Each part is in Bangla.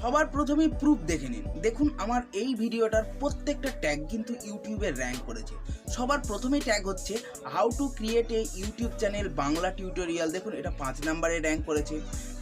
সবার প্রথমে প্রুফ দেখে নিন। দেখুন আমার এই ভিডিওটার প্রত্যেকটা ট্যাগ কিন্তু ইউটিউবে র্যাঙ্ক করেছে। সবার প্রথমে ট্যাগ হচ্ছে how to create a YouTube channel Bangla tutorial. দেখুন এটা 5 নম্বরে র্যাঙ্ক করেছে।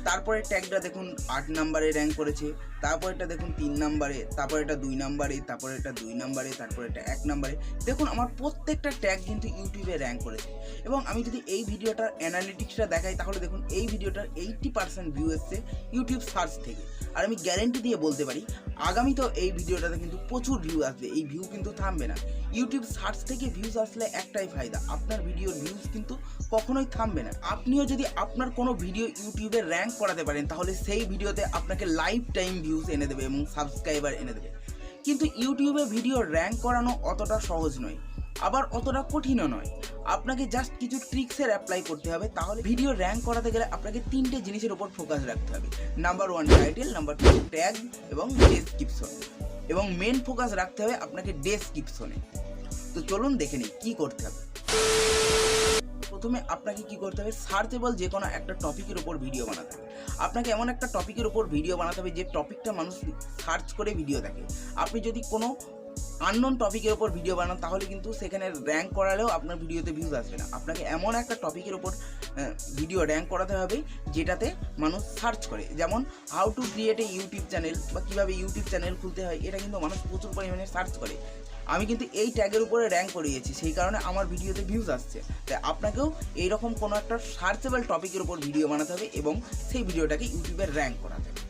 তারপরে ট্যাগটা দেখুন 8 নম্বরে র্যাঙ্ক করেছে। তারপর এটা দেখুন 3 নম্বরে, তারপর এটা 2 নম্বরে, তারপর এটা 2 নম্বরে, তারপর এটা 1 নম্বরে। দেখুন আমার প্রত্যেকটা ট্যাগ কিন্তু ইউটিউবে র্যাঙ্ক করেছে। এবং আমি যদি এই ভিডিওটার অ্যানালিটিক্সটা দেখাই তাহলে দেখুন এই ভিডিওটার 80% ভিউ এসছে ইউটিউব সার্চ থেকে। আর আমি গ্যারেন্টি দিয়ে বলতে পারি আগামীতেও এই ভিডিওটাতে কিন্তু প্রচুর ভিউ আসবে। এই ভিউ কিন্তু থামবে না। ইউটিউব সার্চ থেকে ভিউজ আসলে একটাই ফায়দা, আপনার ভিডিওর ভিউজ কিন্তু কখনোই থামবে না। আপনিও যদি আপনার কোনো ভিডিও ইউটিউবে র্যাঙ্ক করাতে পারেন তাহলে সেই ভিডিওতে আপনাকে লাইফ টাইম ভিউজ এনে দেবে এবং সাবস্ক্রাইবার এনে দেবে। কিন্তু ইউটিউবে ভিডিও র্যাঙ্ক করানো অতটা সহজ নয়, আবার অতটা কঠিনও নয়। আপনাকে জাস্ট কিছু ট্রিক্সের অ্যাপ্লাই করতে হবে। তাহলে ভিডিও র্যাঙ্ক করাতে গেলে আপনাকে 3টে জিনিসের উপর ফোকাস রাখতে হবে। নাম্বার 1 টাইটেল, নাম্বার 2 ট্যাগ এবং ডেসক্রিপশন। এবং মেন ফোকাস রাখতে হবে আপনাকে ডেসক্রিপশনে। তো চলুন দেখে নিই কী করতে হবে। প্রথমে আপনাকে কি করতে হবে, সার্চেবল যে কোনো একটা টপিকের উপর ভিডিও বানাতে হবে। আপনাকে এমন একটা টপিকের উপর ভিডিও বানাতে হবে যে টপিকটা মানুষ সার্চ করে ভিডিও দেখে। আপনি যদি কোনো আননোন টপিকের উপর ভিডিও বানান তাহলে কিন্তু সেখানে র্যাঙ্ক করালেও আপনার ভিডিওতে ভিউজ আসবে না। আপনাকে এমন একটা টপিকের উপর ভিডিও র্যাঙ্ক করাতে হবে যেটাতে মানুষ সার্চ করে। যেমন how to create a YouTube channel বা কীভাবে ইউটিউব চ্যানেল খুলতে হয়, এটা কিন্তু মানুষ প্রচুর পরিমাণে সার্চ করে। আমি কিন্তু এই ট্যাগের উপরে র্যাঙ্ক করিয়েছি, সেই কারণে আমার ভিডিওতে ভিউজ আসছে। তাই আপনাকেও এইরকম কোনো একটা সার্চেবল টপিকের উপর ভিডিও বানাতে হবে এবং সেই ভিডিওটাকে ইউটিউবে র্যাঙ্ক করাতে হবে।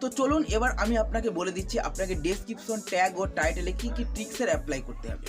তো চলুন এবার আমি আপনাকে বলে দিচ্ছি আপনাকে ডেসক্রিপশন, ট্যাগ ও টাইটেলে কী কী ট্রিক্সের অ্যাপ্লাই করতে হবে।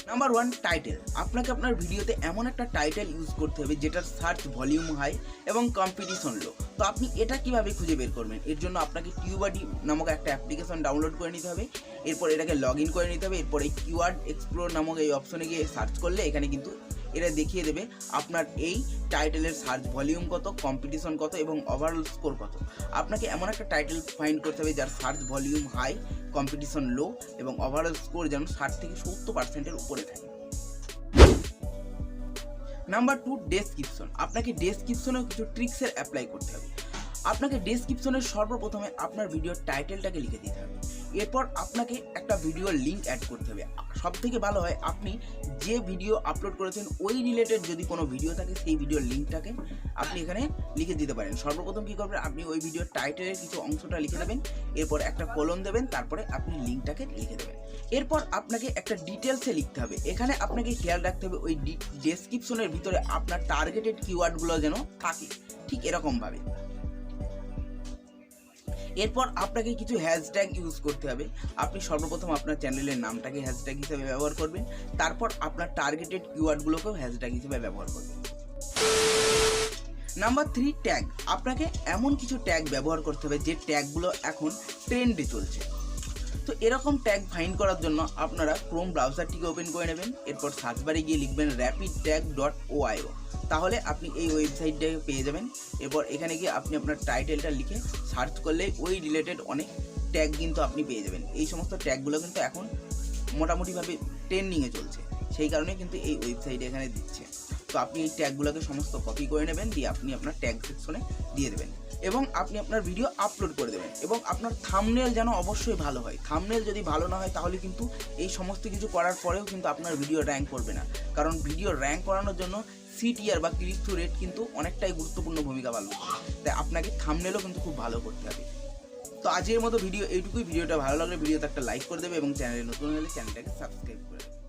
Number 1 title. আপনাকে আপনার ভিডিওতে এমন একটা টাইটেল ইউজ করতে হবে যেটার সার্চ ভলিউম হাই এবং কম্পিটিশন লো। তো আপনি এটা কিভাবে খুঁজে বের করবেন? এর জন্য আপনাকে কিওয়ার্ড নামক একটা অ্যাপ্লিকেশন ডাউনলোড করে নিতে হবে। এরপর এটাকে লগ ইন করে নিতে হবে। এরপর এই কিওয়ার্ড এক্সপ্লোর নামক এই অপশনে গিয়ে সার্চ করলে এখানে কিন্তু এটা দেখিয়ে দেবে আপনার এই টাইটেলের সার্চ ভলিউম কত, কম্পিটিশন কত এবং ওভারঅল স্কোর কত। আপনাকে এমন একটা টাইটেল ফাইন্ড করতে হবে যার সার্চ ভলিউম হাই, কম্পিটিশন লো এবং ওভারঅল স্কোর যেন 60 থেকে 70%-এর উপরে থাকে। Number 2 description. আপনাকে ডেসক্রিপশনেও কিছু ট্রিক্সের অ্যাপ্লাই করতে হবে। আপনাকে ডেসক্রিপশনের সর্বপ্রথমে আপনার ভিডিওর টাইটেলটাকে লিখে দিতে হবে। এরপর আপনাকে একটা ভিডিওর লিঙ্ক অ্যাড করতে হবে। সব থেকে ভালো হয় আপনি যে ভিডিও আপলোড করেছেন ওই রিলেটেড যদি কোনো ভিডিও থাকে সেই ভিডিওর লিঙ্কটাকে আপনি এখানে লিখে দিতে পারেন। সর্বপ্রথম কী করবেন, আপনি ওই ভিডিওর টাইটেলের কিছু অংশটা লিখে দেবেন, এরপর একটা কলম দেবেন, তারপরে আপনি লিঙ্কটাকে লিখে দেবেন। এরপর আপনাকে একটা ডিটেলসে লিখতে হবে। এখানে আপনাকে খেয়াল রাখতে হবে ওই ডেসক্রিপশনের ভিতরে আপনার টার্গেটেড কিওয়ার্ডগুলো যেন থাকে, ঠিক এরকমভাবে। এরপর আপনাকে কিছু হ্যাশট্যাগ ইউজ করতে হবে। আপনি সর্বপ্রথম আপনার চ্যানেলের নামটাকে হ্যাশট্যাগ হিসেবে ব্যবহার করবেন, তারপর আপনার টার্গেটেড কিওয়ার্ডগুলোকেও হ্যাশট্যাগ হিসেবে ব্যবহার করবেন। Number 3 tag. আপনাকে এমন কিছু ট্যাগ ব্যবহার করতে হবে যে ট্যাগগুলো এখন ট্রেন্ডে চলছে। তো এরকম ট্যাগ ফাইন্ড করার জন্য আপনারা ক্রোম ব্রাউজারটিকে ওপেন করে নেবেন। এরপর সার্চ বারে গিয়ে লিখবেন rapidtag.io। তাহলে আপনি এই ওয়েবসাইটটাকে পেয়ে যাবেন। এরপর এখানে গিয়ে আপনি আপনার টাইটেলটা লিখে সার্চ করলে ওই রিলেটেড অনেক ট্যাগ কিন্তু আপনি পেয়ে যাবেন। এই সমস্ত ট্যাগগুলো কিন্তু এখন মোটামুটিভাবে ট্রেন্ডিংয়ে চলছে, সেই কারণে কিন্তু এই ওয়েবসাইটে এখানে দিচ্ছে। তো আপনি এই ট্যাগগুলোকে সমস্ত কপি করে নেবেন, দিয়ে আপনি আপনার ট্যাগ সেকশনে দিয়ে দেবেন এবং আপনি আপনার ভিডিও আপলোড করে দেবেন। এবং আপনার থাম্বনেল যেন অবশ্যই ভালো হয়। থাম্বনেল যদি ভালো না হয় তাহলে কিন্তু এই সমস্ত কিছু করার পরেও কিন্তু আপনার ভিডিও র্যাঙ্ক করবে না। কারণ ভিডিও র্যাঙ্ক করানোর জন্য CTR বা ক্লিক থ্রু রেট কিন্তু অনেকটাই গুরুত্বপূর্ণ ভূমিকা পালন করে। তাই আপনাকে থাম্বনেলও কিন্তু খুব ভালো করতে হবে। তো আজকের মতো ভিডিও এইটুকুই। ভিডিওটা ভালো লাগলে ভিডিওতে একটা লাইক করে দেবে এবং চ্যানেলে নতুন হলে চ্যানেলটাকে সাবস্ক্রাইব করে দেবে।